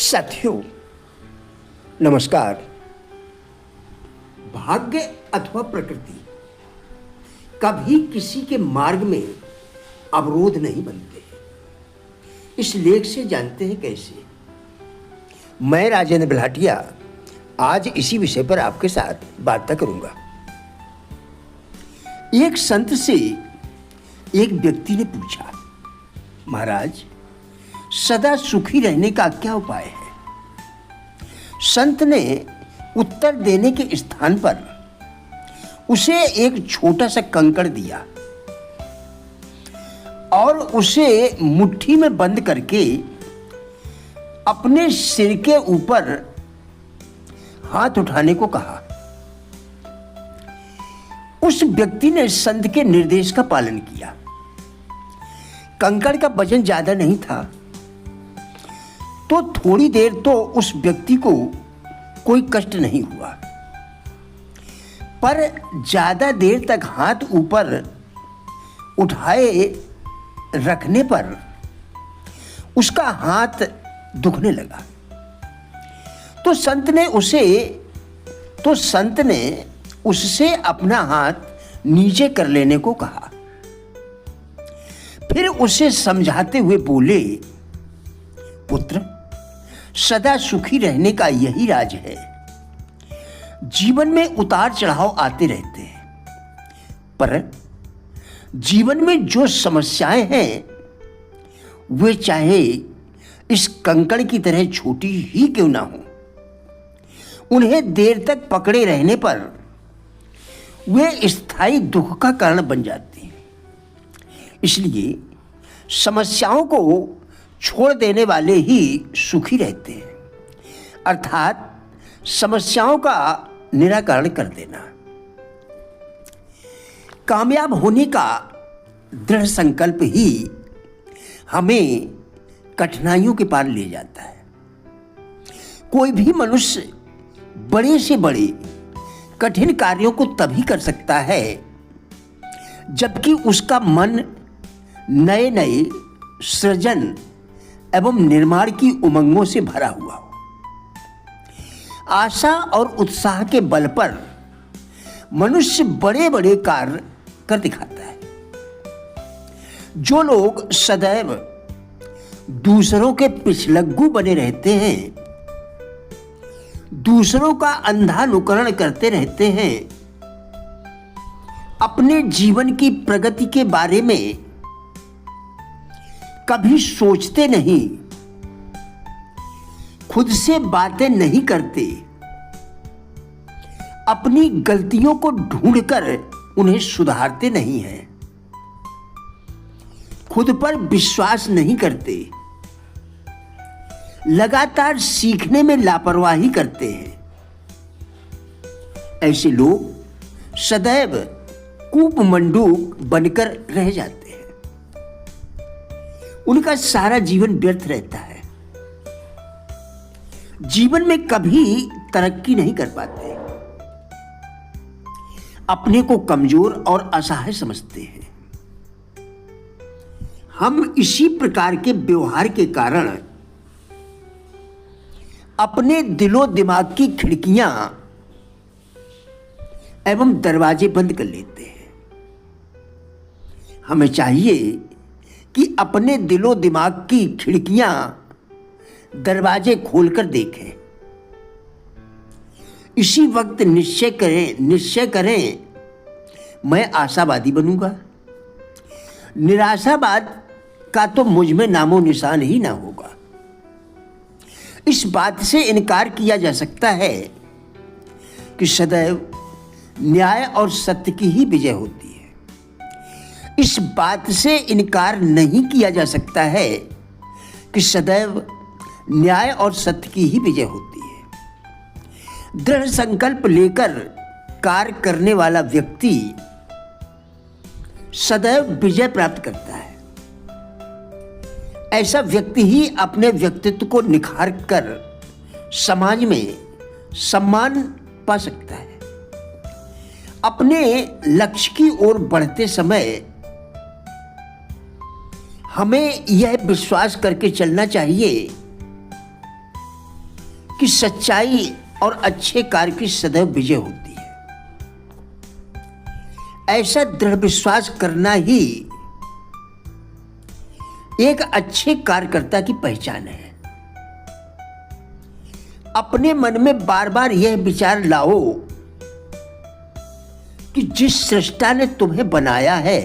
साथियों नमस्कार। भाग्य अथवा प्रकृति कभी किसी के मार्ग में अवरोध नहीं बनते। इस लेख से जानते हैं कैसे। मैं राजेंद्र बिलाटिया आज इसी विषय पर आपके साथ वार्ता करूंगा। एक संत से एक व्यक्ति ने पूछा, महाराज सदा सुखी रहने का क्या उपाय है। संत ने उत्तर देने के स्थान पर उसे एक छोटा सा कंकड़ दिया और उसे मुट्ठी में बंद करके अपने सिर के ऊपर हाथ उठाने को कहा। उस व्यक्ति ने संत के निर्देश का पालन किया। कंकड़ का वजन ज्यादा नहीं था, तो थोड़ी देर तो उस व्यक्ति को कोई कष्ट नहीं हुआ, पर ज्यादा देर तक हाथ ऊपर उठाए रखने पर उसका हाथ दुखने लगा। तो संत ने उससे अपना हाथ नीचे कर लेने को कहा। फिर उसे समझाते हुए बोले, पुत्र सदा सुखी रहने का यही राज है। जीवन में उतार चढ़ाव आते रहते हैं, पर जीवन में जो समस्याएं हैं वे चाहे इस कंकड़ की तरह छोटी ही क्यों ना हो, उन्हें देर तक पकड़े रहने पर वे स्थायी दुख का कारण बन जाती हैं। इसलिए समस्याओं को छोड़ देने वाले ही सुखी रहते हैं, अर्थात समस्याओं का निराकरण कर देना। कामयाब होने का दृढ़ संकल्प ही हमें कठिनाइयों के पार ले जाता है। कोई भी मनुष्य बड़े से बड़े कठिन कार्यों को तभी कर सकता है जबकि उसका मन नए नए सृजन एवं निर्माण की उमंगों से भरा हुआ हो। आशा और उत्साह के बल पर मनुष्य बड़े बड़े कार्य कर दिखाता है। जो लोग सदैव दूसरों के पिछलग्गू बने रहते हैं, दूसरों का अंधा अनुकरण करते रहते हैं, अपने जीवन की प्रगति के बारे में कभी सोचते नहीं, खुद से बातें नहीं करते, अपनी गलतियों को ढूंढकर उन्हें सुधारते नहीं हैं, खुद पर विश्वास नहीं करते, लगातार सीखने में लापरवाही करते हैं, ऐसे लोग सदैव कूपमंडूक बनकर रह जाते हैं। उनका सारा जीवन व्यर्थ रहता है, जीवन में कभी तरक्की नहीं कर पाते, अपने को कमजोर और असहाय समझते हैं। हम इसी प्रकार के व्यवहार के कारण अपने दिलो दिमाग की खिड़कियां एवं दरवाजे बंद कर लेते हैं। हमें चाहिए कि अपने दिलो दिमाग की खिड़कियां दरवाजे खोलकर देखें। इसी वक्त निश्चय करें मैं आशावादी बनूंगा। निराशावाद का तो मुझ में नामो निशान ही ना होगा। इस बात से इनकार किया जा सकता है कि सदैव न्याय और सत्य की ही विजय होती है। इस बात से इनकार नहीं किया जा सकता है कि सदैव न्याय और सत्य की ही विजय होती है। दृढ़ संकल्प लेकर कार्य करने वाला व्यक्ति सदैव विजय प्राप्त करता है। ऐसा व्यक्ति ही अपने व्यक्तित्व को निखार कर समाज में सम्मान पा सकता है। अपने लक्ष्य की ओर बढ़ते समय हमें यह विश्वास करके चलना चाहिए कि सच्चाई और अच्छे कार्य की सदैव विजय होती है। ऐसा दृढ़ विश्वास करना ही एक अच्छे कार्यकर्ता की पहचान है। अपने मन में बार बार यह विचार लाओ कि जिस सृष्टा ने तुम्हें बनाया है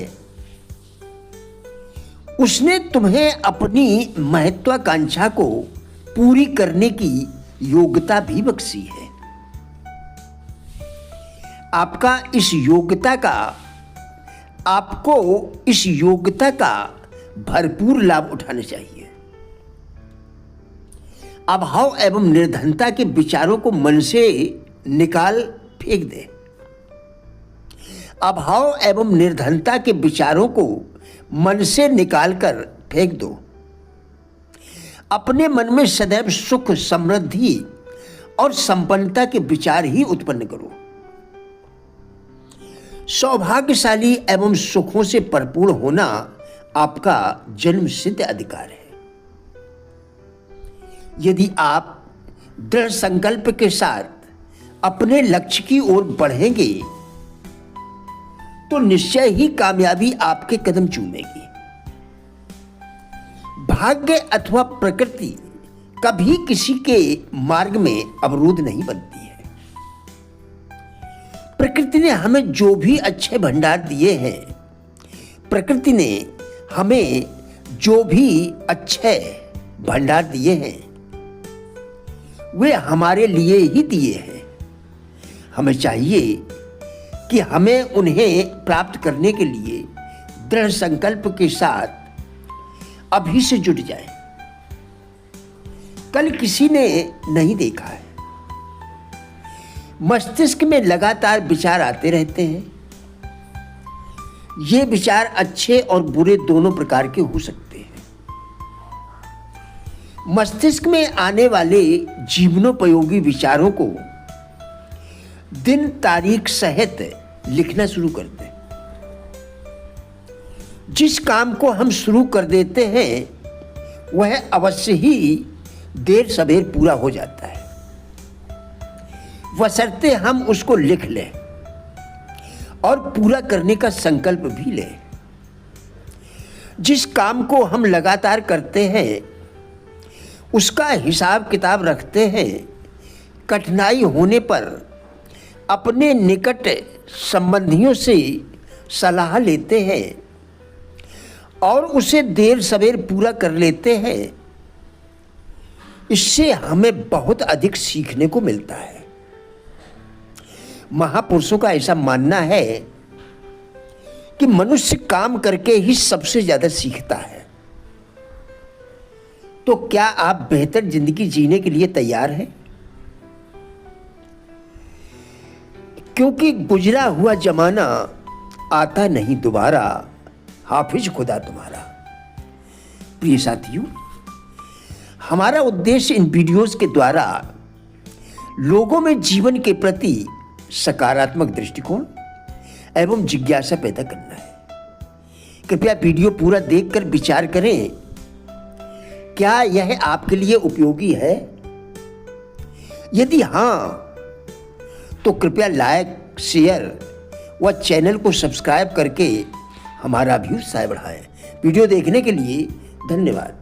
उसने तुम्हें अपनी महत्वाकांक्षा को पूरी करने की योग्यता भी बख्शी है। आपको इस योग्यता का भरपूर लाभ उठाना चाहिए। अभाव एवं निर्धनता के विचारों को मन से निकाल फेंक दे। अभाव एवं निर्धनता के विचारों को मन से निकालकर फेंक दो। अपने मन में सदैव सुख, समृद्धि और संपन्नता के विचार ही उत्पन्न करो। सौभाग्यशाली एवं सुखों से भरपूर होना आपका जन्म सिद्ध अधिकार है। यदि आप दृढ़ संकल्प के साथ अपने लक्ष्य की ओर बढ़ेंगे तो निश्चय ही कामयाबी आपके कदम चूमेगी। भाग्य अथवा प्रकृति कभी किसी के मार्ग में अवरोध नहीं बनती है। प्रकृति ने हमें जो भी अच्छे भंडार दिए हैं, प्रकृति ने हमें जो भी अच्छे भंडार दिए हैं वे हमारे लिए ही दिए हैं। हमें चाहिए कि हमें उन्हें प्राप्त करने के लिए दृढ़ संकल्प के साथ अभी से जुट जाए। कल किसी ने नहीं देखा है। मस्तिष्क में लगातार विचार आते रहते हैं। ये विचार अच्छे और बुरे दोनों प्रकार के हो सकते हैं। मस्तिष्क में आने वाले जीवनोपयोगी विचारों को दिन तारीख सहित लिखना शुरू कर दें। जिस काम को हम शुरू कर देते हैं वह अवश्य ही देर सवेर पूरा हो जाता है, बशर्ते हम उसको लिख लें और पूरा करने का संकल्प भी लें। जिस काम को हम लगातार करते हैं उसका हिसाब किताब रखते हैं। कठिनाई होने पर अपने निकट संबंधियों से सलाह लेते हैं और उसे देर सवेर पूरा कर लेते हैं। इससे हमें बहुत अधिक सीखने को मिलता है। महापुरुषों का ऐसा मानना है कि मनुष्य काम करके ही सबसे ज्यादा सीखता है। तो क्या आप बेहतर जिंदगी जीने के लिए तैयार हैं? क्योंकि गुजरा हुआ जमाना आता नहीं दोबारा, हाफिज खुदा तुम्हारा। प्रिय साथियों, हमारा उद्देश्य इन वीडियोस के द्वारा लोगों में जीवन के प्रति सकारात्मक दृष्टिकोण एवं जिज्ञासा पैदा करना है। कृपया वीडियो पूरा देखकर विचार करें, क्या यह आपके लिए उपयोगी है? यदि हाँ तो कृपया लाइक, शेयर व चैनल को सब्सक्राइब करके हमारा भी उत्साह बढ़ाएं। वीडियो देखने के लिए धन्यवाद।